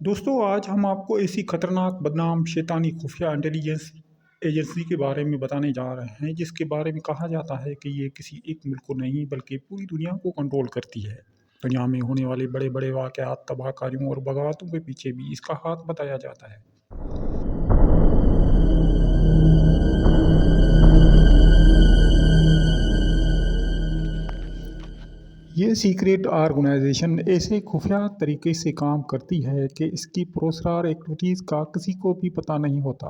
دوستو آج ہم آپ کو ایسی خطرناک بدنام شیطانی خفیہ انٹیلیجنس ایجنسی کے بارے میں بتانے جا رہے ہیں جس کے بارے میں کہا جاتا ہے کہ یہ کسی ایک ملک کو نہیں بلکہ پوری دنیا کو کنٹرول کرتی ہے۔ دنیا میں ہونے والے بڑے بڑے واقعات، تباہ کاریوں اور بغاوتوں کے پیچھے بھی اس کا ہاتھ بتایا جاتا ہے۔ یہ سیکریٹ آرگنائزیشن ایسے خفیہ طریقے سے کام کرتی ہے کہ اس کی پراسرار ایکٹیویٹیز کا کسی کو بھی پتہ نہیں ہوتا۔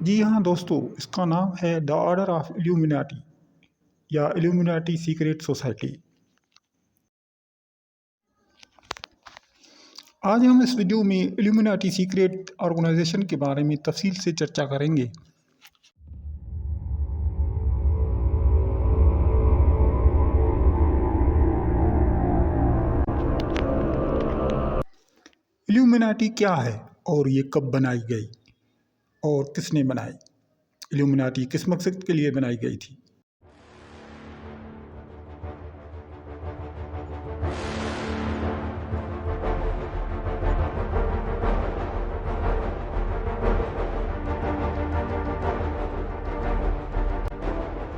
جی ہاں دوستو، اس کا نام ہے دی آرڈر آف ایلومیناٹی یا ایلومیناٹی سیکریٹ سوسائٹی۔ آج ہم اس ویڈیو میں ایلومیناٹی سیکریٹ آرگنائزیشن کے بارے میں تفصیل سے چرچا کریں گے۔ ایلومیناٹی کیا ہے اور یہ کب بنائی گئی اور کس نے بنائی؟ ایلومیناٹی کس مقصد کے لیے بنائی گئی تھی؟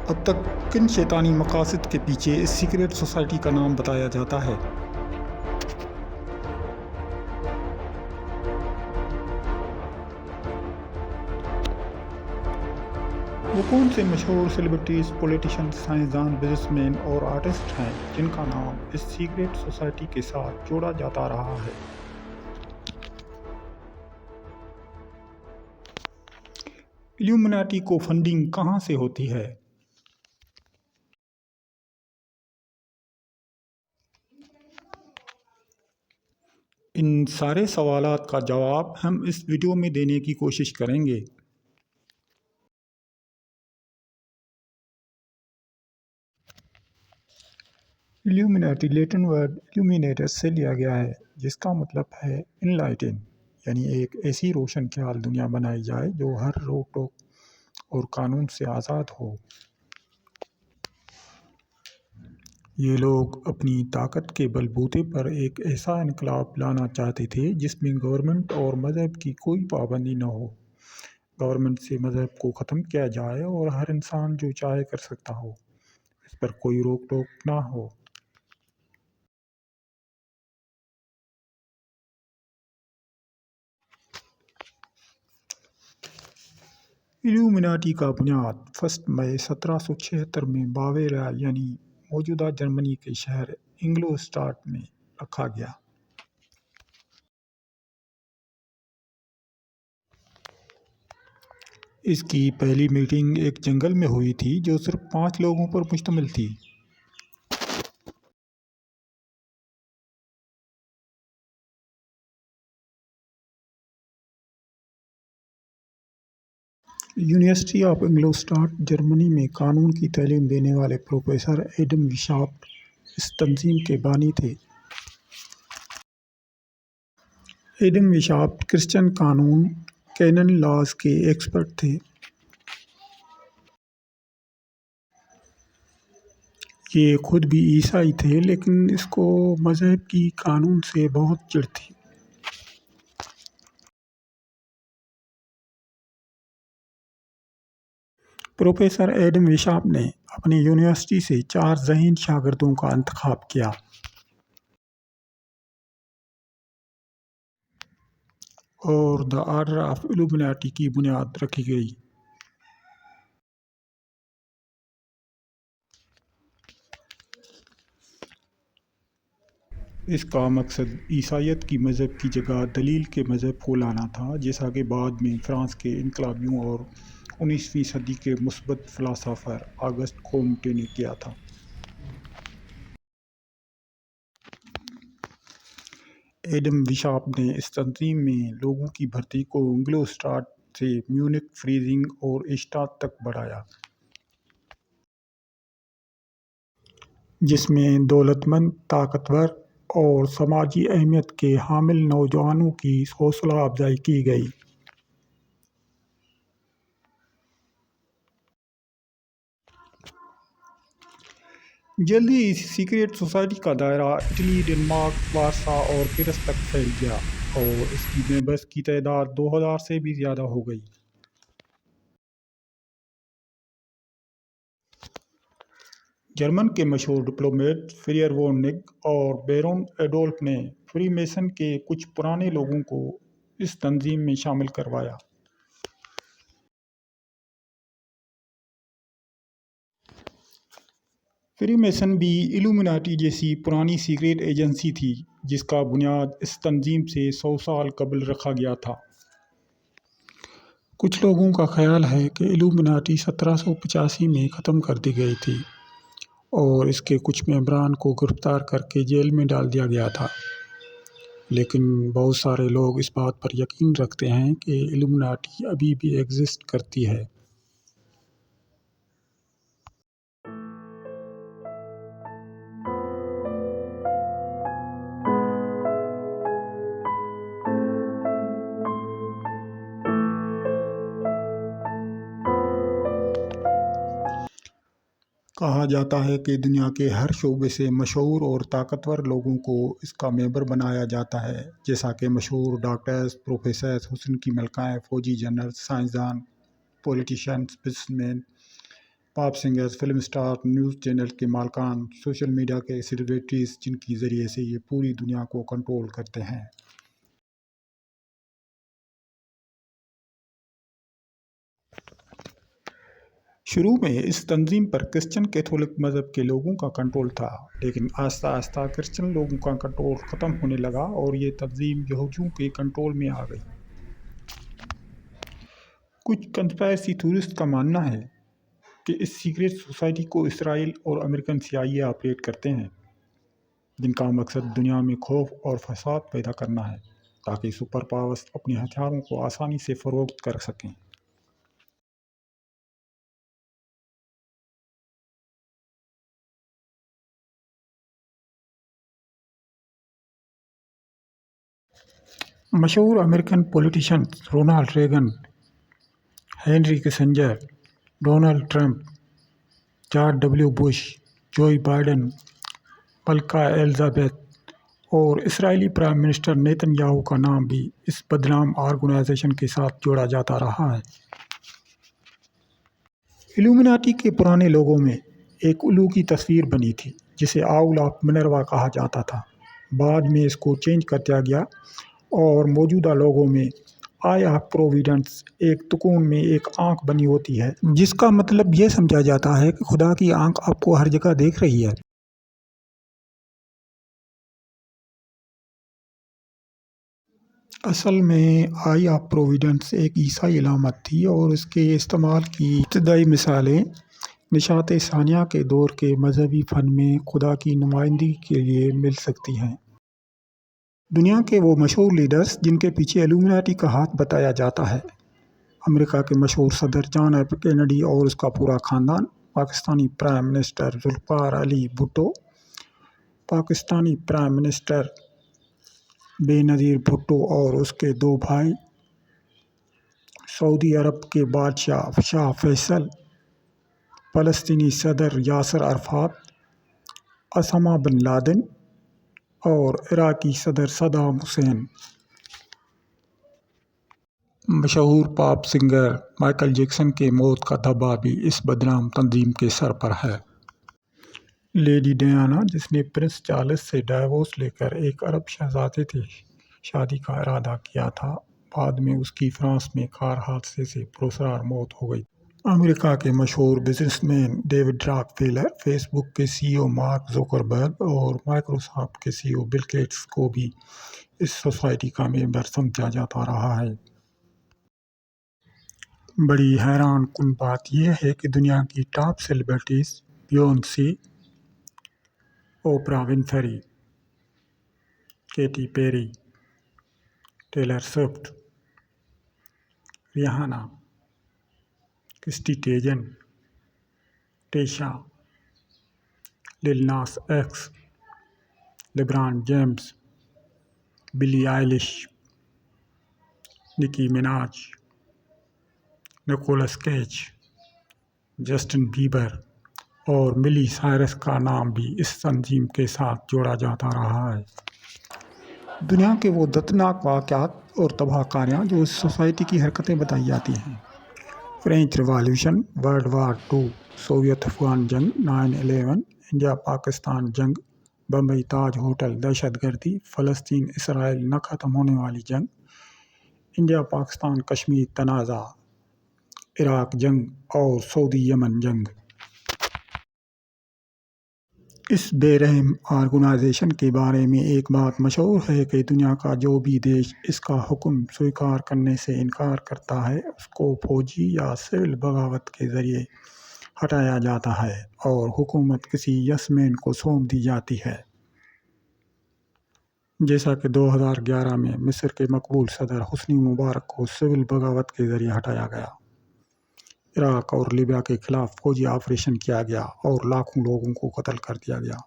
اب تک کن شیطانی مقاصد کے پیچھے اس سیکریٹ سوسائٹی کا نام بتایا جاتا ہے؟ وہ کون سے مشہور سیلیبریٹیز، پولیٹیشین، سائنسدان، بزنس مین اور آرٹسٹ ہیں جن کا نام اس سیکریٹ سوسائٹی کے ساتھ جوڑا جاتا رہا ہے؟ ایلومیناٹی کو فنڈنگ کہاں سے ہوتی ہے؟ ان سارے سوالات کا جواب ہم اس ویڈیو میں دینے کی کوشش کریں گے۔ ایلومیناٹی لیٹن ورڈ ایلومینیٹس سے لیا گیا ہے جس کا مطلب ہے انلائٹن، یعنی ایک ایسی روشن خیال دنیا بنائی جائے جو ہر روک ٹوک اور قانون سے آزاد ہو۔ یہ لوگ اپنی طاقت کے بل بوتے پر ایک ایسا انقلاب لانا چاہتے تھے جس میں گورنمنٹ اور مذہب کی کوئی پابندی نہ ہو۔ گورنمنٹ سے مذہب کو ختم کیا جائے اور ہر انسان جو چاہے کر سکتا ہو، اس پر کوئی روک ٹوک نہ ہو۔ ایلومیناٹی کا بنیاد 1 مئی 1776 میں باویریا یعنی موجودہ جرمنی کے شہر انگلوسٹاٹ میں رکھا گیا۔ اس کی پہلی میٹنگ ایک جنگل میں ہوئی تھی جو صرف 5 لوگوں پر مشتمل تھی۔ یونیورسٹی آف انگلوسٹاٹ جرمنی میں قانون کی تعلیم دینے والے پروفیسر ایڈم ویشافٹ اس تنظیم کے بانی تھے۔ ایڈم ویشافٹ کرسچن قانون کینن لاز کے ایکسپرٹ تھے۔ یہ خود بھی عیسائی تھے لیکن اس کو مذہب کی قانون سے بہت چڑ تھی۔ پروفیسر ایڈم ویشافٹ نے اپنی یونیورسٹی سے 4 ذہین شاگردوں کا انتخاب کیا۔ اور دی آرڈر آف ایلومیناٹی کی بنیاد رکھی گئی۔ اس کا مقصد عیسائیت کی مذہب کی جگہ دلیل کے مذہب کو لانا تھا، جیسا کہ بعد میں فرانس کے انقلابیوں اور 19ویں صدی کے مثبت فلاسفر آگسٹ کومٹے نے کیا تھا۔ ایڈم ویشافٹ نے اس تنظیم میں لوگوں کی بھرتی کو انگلوسٹاٹ سے میونخ، فریزنگ اور ایسٹاٹ تک بڑھایا، جس میں دولت مند، طاقتور اور سماجی اہمیت کے حامل نوجوانوں کی حوصلہ افزائی کی گئی۔ جلد ہی اس سیکریٹ سوسائٹی کا دائرہ اٹلی، ڈنمارک، وارسا اور پیرس تک پھیل گیا اور اس کی ممبرس کی تعداد 2000 سے بھی زیادہ ہو گئی۔ جرمن کے مشہور ڈپلومیٹ فریئر وون نگ اور بیرون ایڈولف نے فری میسن کے کچھ پرانے لوگوں کو اس تنظیم میں شامل کروایا۔ فری میسن بھی ایلومیناٹی جیسی پرانی سیکریٹ ایجنسی تھی جس کا بنیاد اس تنظیم سے 100 سال قبل رکھا گیا تھا۔ کچھ لوگوں کا خیال ہے کہ ایلومیناٹی 1785 میں ختم کر دی گئی تھی اور اس کے کچھ ممبران کو گرفتار کر کے جیل میں ڈال دیا گیا تھا، لیکن بہت سارے لوگ اس بات پر یقین رکھتے ہیں کہ ایلومیناٹی ابھی بھی ایگزسٹ کرتی ہے۔ کہا جاتا ہے کہ دنیا کے ہر شعبے سے مشہور اور طاقتور لوگوں کو اس کا ممبر بنایا جاتا ہے، جیسا کہ مشہور ڈاکٹرز، پروفیسرز، حسن کی ملکائیں، فوجی جنرلز، سائنسدان، politicians, businessman, pop singers, film star, news channel کے مالکان، سوشل میڈیا کے سیلیبریٹیز، جن کے ذریعے سے یہ پوری دنیا کو کنٹرول کرتے ہیں۔ شروع میں اس تنظیم پر کرسچن کیتھولک مذہب کے لوگوں کا کنٹرول تھا، لیکن آہستہ آہستہ کرسچن لوگوں کا کنٹرول ختم ہونے لگا اور یہ تنظیم یہودیوں کے کنٹرول میں آ گئی۔ کچھ کنسپائرسی تھیورسٹ کا ماننا ہے کہ اس سیکریٹ سوسائٹی کو اسرائیل اور امریکن CIA آپریٹ کرتے ہیں، جن کا مقصد دنیا میں خوف اور فساد پیدا کرنا ہے تاکہ سپر پاورز اپنے ہتھیاروں کو آسانی سے فروخت کر سکیں۔ مشہور American politicians Ronald Reagan, Henry Kissinger, Donald Trump, George W. Bush, Joe Biden, ملکہ ایلزابیتھ اور Israeli prime minister Netanyahu کا نام بھی اس بدنام آرگنائزیشن کے ساتھ جوڑا جاتا رہا ہے۔ ایلومیناٹی کے پرانے لوگوں میں ایک الو کی تصویر بنی تھی جسے آؤل آف منروا کہا جاتا تھا۔ بعد میں اس کو چینج کر دیا گیا اور موجودہ لوگوں میں آئی آف پروویڈنس، ایک تکون میں ایک آنکھ بنی ہوتی ہے، جس کا مطلب یہ سمجھا جاتا ہے کہ خدا کی آنکھ آپ کو ہر جگہ دیکھ رہی ہے۔ اصل میں آئی آف پروویڈنس ایک عیسائی علامت تھی اور اس کے استعمال کی ابتدائی مثالیں نشاط ثانیہ کے دور کے مذہبی فن میں خدا کی نمائندگی کے لیے مل سکتی ہیں۔ دنیا کے وہ مشہور لیڈرز جن کے پیچھے ایلومیناٹی کا ہاتھ بتایا جاتا ہے: امریکہ کے مشہور صدر جان ایف کینیڈی اور اس کا پورا خاندان، Pakistani prime minister Zulfiqar Ali Bhutto, Pakistani prime minister بے نظیر بھٹو اور اس کے 2 بھائی، سعودی عرب کے بادشاہ شاہ فیصل، فلسطینی صدر یاسر عرفات، اسامہ بن لادن اور عراقی صدر صدام حسین۔ مشہور پاپ سنگر مائیکل جیکسن کے موت کا دھبا بھی اس بدنام تنظیم کے سر پر ہے۔ لیڈی ڈیانا، جس نے پرنس چارلس سے ڈائیورس لے کر ایک عرب شہزادے سے شادی کا ارادہ کیا تھا، بعد میں اس کی فرانس میں کار حادثے سے پراسرار موت ہو گئی۔ امریکہ کے مشہور businessman David Rockefeller, Facebook کے CEO مارک زوکربرگ اور مائیکروسافٹ کے CEO بل گیٹس کو بھی اس سوسائٹی کا ممبر سمجھا جاتا رہا ہے۔ بڑی حیران کن بات یہ ہے کہ دنیا کی ٹاپ سیلیبریٹیز بیونسے، اوپرا Winfrey, Katy Perry, tailor soft, Rehana, Kirsty ٹیجن، ٹیشا، لل ناس ایکس، لیبران جیمز، بلی آئلش، نکی مناج، نکولس کیج، جسٹن بیبر اور ملی سائرس کا نام بھی اس تنظیم کے ساتھ جوڑا جاتا رہا ہے۔ دنیا کے وہ دردناک واقعات اور تباہ کاریاں جو اس سوسائٹی کی حرکتیں بتائی جاتی ہیں: French revolution, world war II، Soviet Afghan جنگ، 9/11، انڈیا پاکستان جنگ، بمبئی تاج ہوٹل دہشت گردی، فلسطین اسرائیل نہ ختم ہونے والی جنگ، انڈیا پاکستان کشمیر تنازع، عراق جنگ اور سعودی یمن جنگ۔ اس بے رحم آرگنائزیشن کے بارے میں ایک بات مشہور ہے کہ دنیا کا جو بھی دیش اس کا حکم سویکار کرنے سے انکار کرتا ہے اس کو فوجی یا سول بغاوت کے ذریعے ہٹایا جاتا ہے اور حکومت کسی یس مین کو سونپ دی جاتی ہے، جیسا کہ 2011 میں مصر کے مقبول صدر حسنی مبارک کو سول بغاوت کے ذریعے ہٹایا گیا۔ عراق اور لیبیا کے خلاف فوجی آپریشن کیا گیا اور لاکھوں لوگوں کو قتل کر دیا گیا۔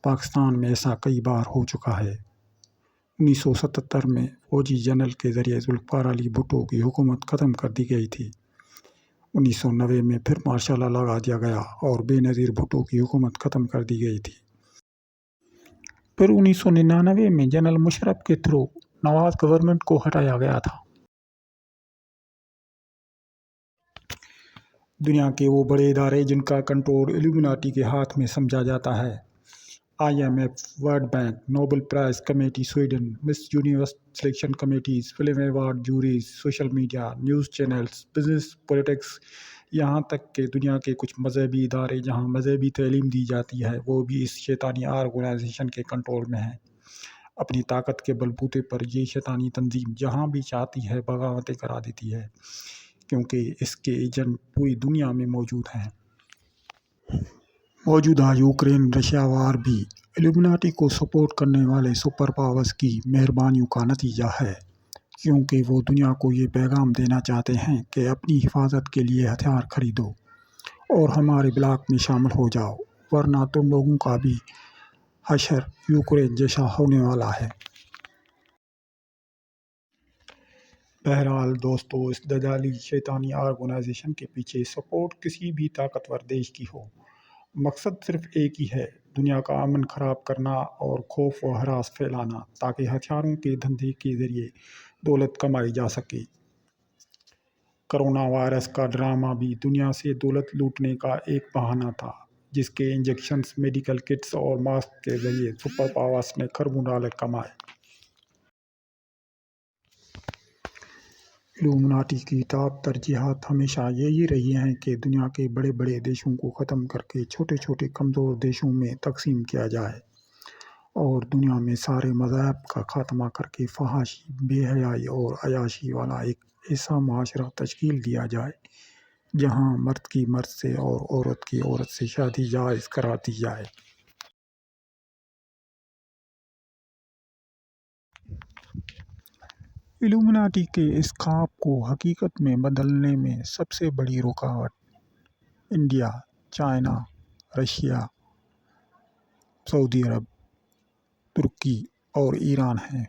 پاکستان میں ایسا کئی بار ہو چکا ہے۔ 1977 میں فوجی جنرل کے ذریعے ذوالفقار علی بھٹو کی حکومت ختم کر دی گئی تھی۔ 1990 میں پھر مارشل لا لگا دیا گیا اور بے نظیر بھٹو کی حکومت ختم کر دی گئی تھی۔ پھر 1999 میں جنرل مشرف کے تھرو نواز گورنمنٹ کو ہٹایا گیا تھا۔ دنیا کے وہ بڑے ادارے جن کا کنٹرول الومناٹی کے ہاتھ میں سمجھا جاتا ہے: IMF، world bank, Nobel prize committee Sweden, miss universe selection committees, film award juries, social media, news channels, business, politics, یہاں تک کہ دنیا کے کچھ مذہبی ادارے جہاں مذہبی تعلیم دی جاتی ہے وہ بھی اس شیطانی آرگنائزیشن کے کنٹرول میں ہیں۔ اپنی طاقت کے بل بوتے پر یہ شیطانی تنظیم جہاں بھی چاہتی ہے بغاوتیں کرا دیتی ہے، کیونکہ اس کے ایجنٹ پوری دنیا میں موجود ہیں۔ موجودہ یوکرین رشیا وار بھی الومناٹی کو سپورٹ کرنے والے سپر پاورز کی مہربانیوں کا نتیجہ ہے، کیونکہ وہ دنیا کو یہ پیغام دینا چاہتے ہیں کہ اپنی حفاظت کے لیے ہتھیار خریدو اور ہمارے بلاک میں شامل ہو جاؤ، ورنہ تم لوگوں کا بھی حشر یوکرین جیسا ہونے والا ہے۔ بہرحال دوستو، اس دجالی شیطانی آرگنائزیشن کے پیچھے سپورٹ کسی بھی طاقتور دیش کی ہو، مقصد صرف ایک ہی ہے: دنیا کا امن خراب کرنا اور خوف و ہراس پھیلانا تاکہ ہتھیاروں کے دھندے کے ذریعے دولت کمائی جا سکے۔ کرونا وائرس کا ڈرامہ بھی دنیا سے دولت لوٹنے کا ایک بہانہ تھا، جس کے انجیکشنز، میڈیکل کٹس اور ماسک کے ذریعے سپر پاورز نے کھربوں ڈالر کمائے۔ الومناٹی کی ٹاپ ترجیحات ہمیشہ یہی رہی ہیں کہ دنیا کے بڑے بڑے دیشوں کو ختم کر کے چھوٹے چھوٹے کمزور دیشوں میں تقسیم کیا جائے اور دنیا میں سارے مذاہب کا خاتمہ کر کے فحاشی، بے حیائی اور عیاشی والا ایک ایسا معاشرہ تشکیل دیا جائے جہاں مرد کی مرد سے اور عورت کی عورت سے شادی جائز قرار دی جائے۔ الومناٹی کے اس خواب کو حقیقت میں بدلنے میں سب سے بڑی رکاوٹ انڈیا، چائنا، رشیا، سعودی عرب، ترکی اور ایران ہیں۔